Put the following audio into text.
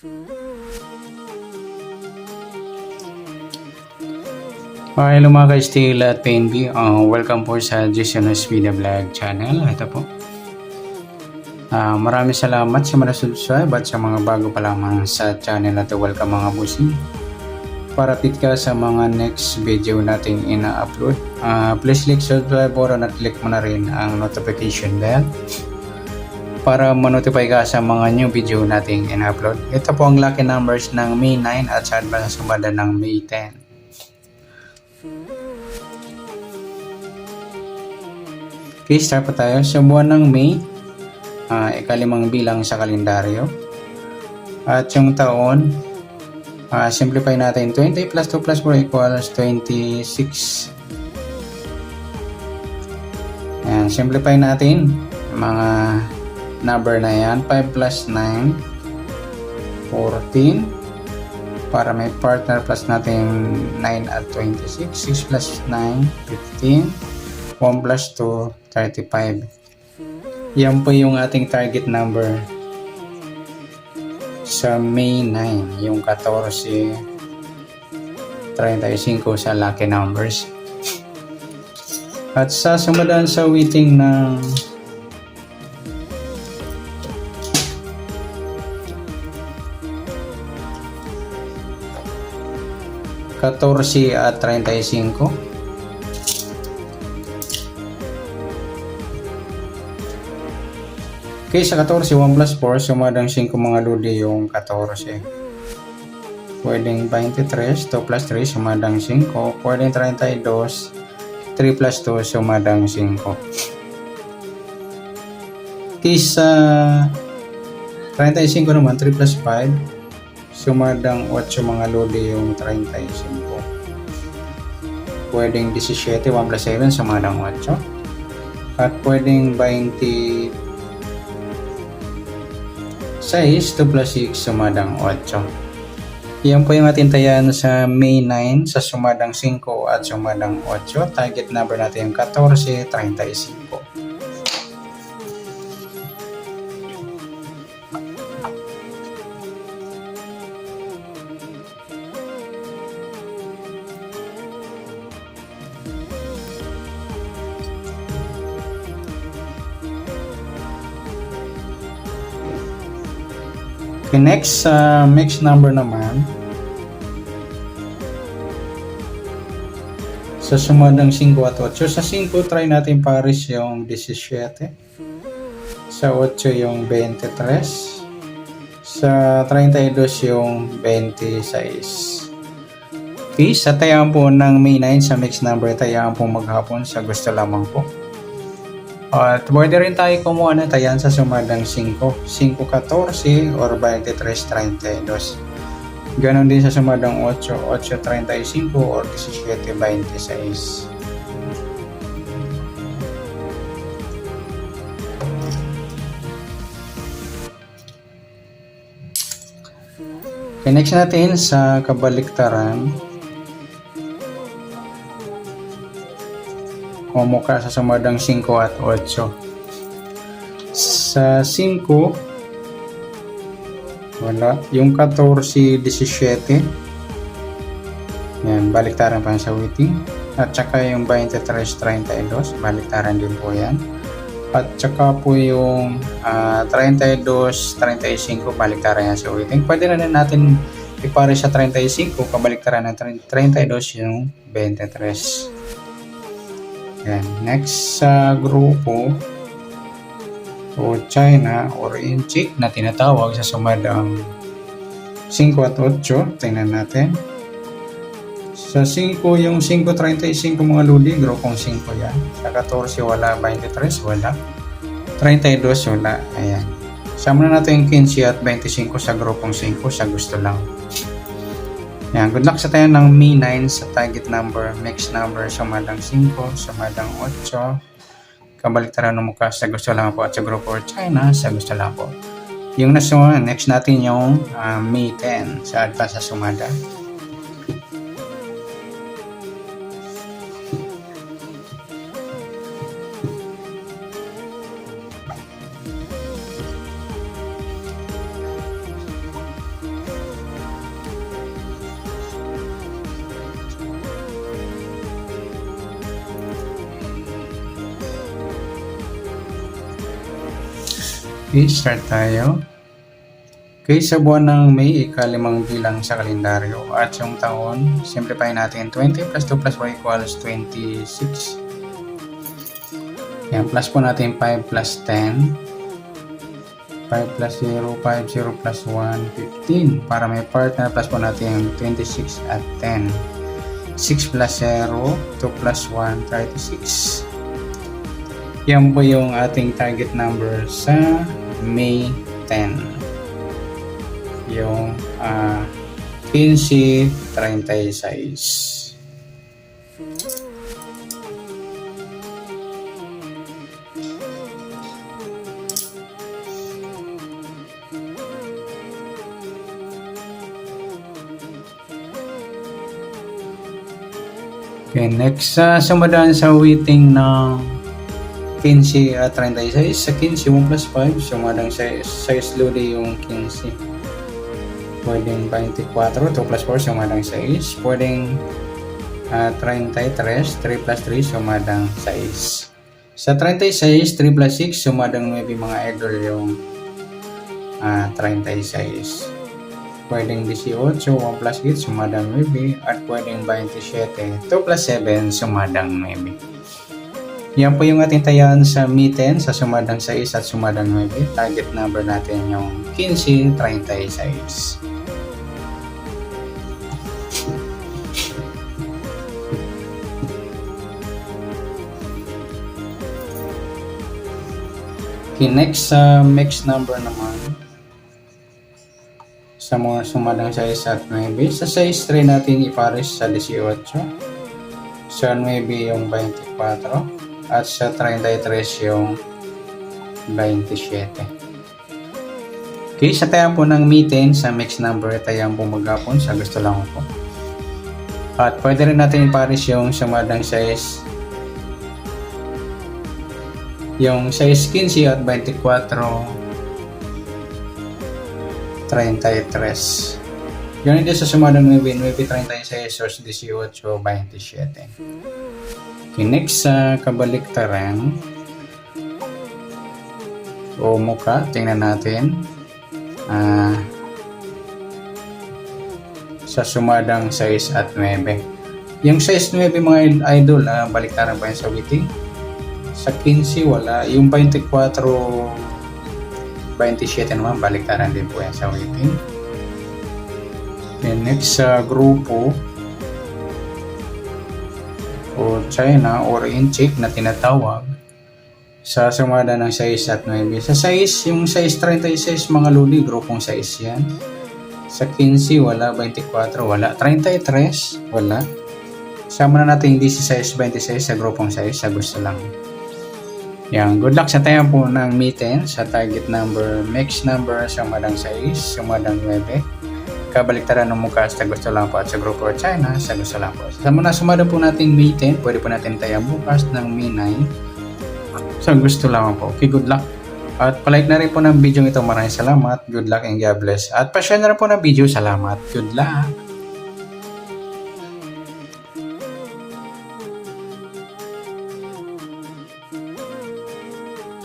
Hello mga ka-Steel at PNB. Welcome po sa Jasonos Media Vlog channel. Ito po. Maraming salamat sa mga subscribe at sa mga bago pa lamang sa channel na ito. Welcome mga bossing. Para update ka sa mga next video nating ina-upload. Please click subscribe button at click mo na rin ang notification bell para ma-notify ka sa mga new video nating ina-upload. Ito po ang lucky numbers ng May 9 at sa advance sumada ng May 10. Okay, start po tayo. Sa buwan ng May, ikalimang bilang sa kalendaryo. At yung taon, simplify natin. 20 plus 2 plus 4 equals 26. Ayan, simplify natin mga number na yan. 5 plus 9, 14. Para may partner plus natin 9 at 26. 6 plus 9, 15. 1 plus 2, 35. Yan po yung ating target number sa May 9, yung 14, 35 sa lucky numbers. At sa sumunod sa waiting ng ₱14 at 35. Okay, sa 14, 1 plus 4, sumadang 5 mga lodi yung 14. Pwedeng 23, 2 plus 3, sumadang 5. Pwedeng 32, 3 plus 2, sumadang 5. Okay, sa 35 naman, 3 plus 5, sumadang 8 mga lodi yung 35. Pwedeng 17, 1 plus 7, sumadang 8. At pwedeng 20, 6, 2 plus 6, sumadang 8. Yan po yung atintayan sa May 9 sa sumadang 5 at sumadang 8. Target number natin yung 14, 35. Okay, next, mixed number naman. Sa sumadang 5 at 8. Sa 5, try natin pares yung 17. Sa 8 yung 23. Sa 32 yung 26. Okay, sa tayaan po ng May 9 sa mixed number, tayaan po maghapon sa gusto lamang po. At pwede rin tayo kumuha ng tayan sa sumadang 5, 5-14 or 23-32. Ganon din sa sumadang 8, 8-35 or 17-26. Okay, next natin sa kabaliktaran. Kumukha sa sumadang 5 at 8. Sa 5, wala. Yung 14, 17. Yan, baliktaran pa sa waiting. At saka yung 23, 32. Baliktaran din po yan. At saka po yung 32, 35. Baliktaran yan sa waiting. Pwede na rin natin ipare sa 35. Kabaliktaran ng 32 yung 23. Yan. Next sa grupo o China or Inchik na tinatawag sa sumadang 5 at 8. Tingnan natin. Sa 5, yung 5-35 mga ludi, grupong 5 yan. Sa 14 wala, 23 wala, 32 wala. Ayan. Sama na natin yung 15 at 25 sa grupong 5 sa gusto lang. Yan, good luck sa tayo ng May 9 sa target number, mixed number, sumadang 5, sumadang 8. Kabaliktaran ng mukha sa gusto lang po at sa group or China sa gusto lang po. Yung next natin yung May 10 sa advance sa sumada. Okay, start tayo. Okay, sa buwan ng May, ika-5 bilang sa kalendaryo. At yung taon, simplify natin. 20 plus 2 plus 4 equals 26. Yan, plus po natin 5 plus 10. 5 plus 0, 5, 0 plus 1, 15. Para may part na plus po natin 26 at 10. 6 plus 0, 2 plus 1, 36. Yan po yung ating target number sa May 10. Yung 1536. Okay, next sumadaan sa weighting ng 15 at 36. Sa 15, 1 plus 5, sumadang size lodi yung 15. Pwedeng 24, 2 plus 4, sumadang 6. Pwedeng 33, 3 plus 3, sumadang 6. Sa 36, 3 plus 6, sumadang maybe mga idol yung 36. Pwedeng 18, 1 plus 8, sumadang maybe. At pwedeng 27, 2 plus 7, sumadang maybe. Yan po yung ating tayaan sa May 10, sa sumadang 6 at sumadang 9. Target number natin yung 1536. Okay, next mixed number naman. Sa mga sumadang 6 at 9. Sa 6 try natin ipares sa 18. Sa 9 yung 24. At sa 33 yung 27. Okay, sa tayang po ng May 10, sa mixed number, tayang po maghapon sa gusto lang po. At pwede rin natin ipares yung sumadang 6. Yung 6, 15 at 24, 33. Ganun din sa sumadang 9, 36, 18, 27. Okay, next sa kabaliktaran o muka, tingnan natin sa sumadang 6 at 9. Yung 6, 9 mga idol, baliktaran pa yun sa weighting. Sa 15 wala, yung 24, 27 naman, baliktaran din po yan sa weighting. Okay, next sa grupo o China or inchik na tinatawag, sa sumada ng 6 at 9. Sa 6, yung 6 36 mga luli, grupong 6 yan. Sa 15 wala, 24 wala, 33 wala. Sama na natin 16, 26 sa grupong 6 sa gusto lang. Yan, good luck sa tayo po ng May 10 sa target number, mixed number, sumadang 6, sumadang 9. Kabaliktaran ng mukha sa gusto lang po at sa grupo China sa gusto lang po. Sa muna sumada po natin May 10, pwede po natin tayo bukas ng May 9 sa gusto lang po. Okay, good luck. At palike na rin po ng video ito. Maraming salamat. Good luck and God bless. At pa-share na rin po ng video. Salamat. Good luck.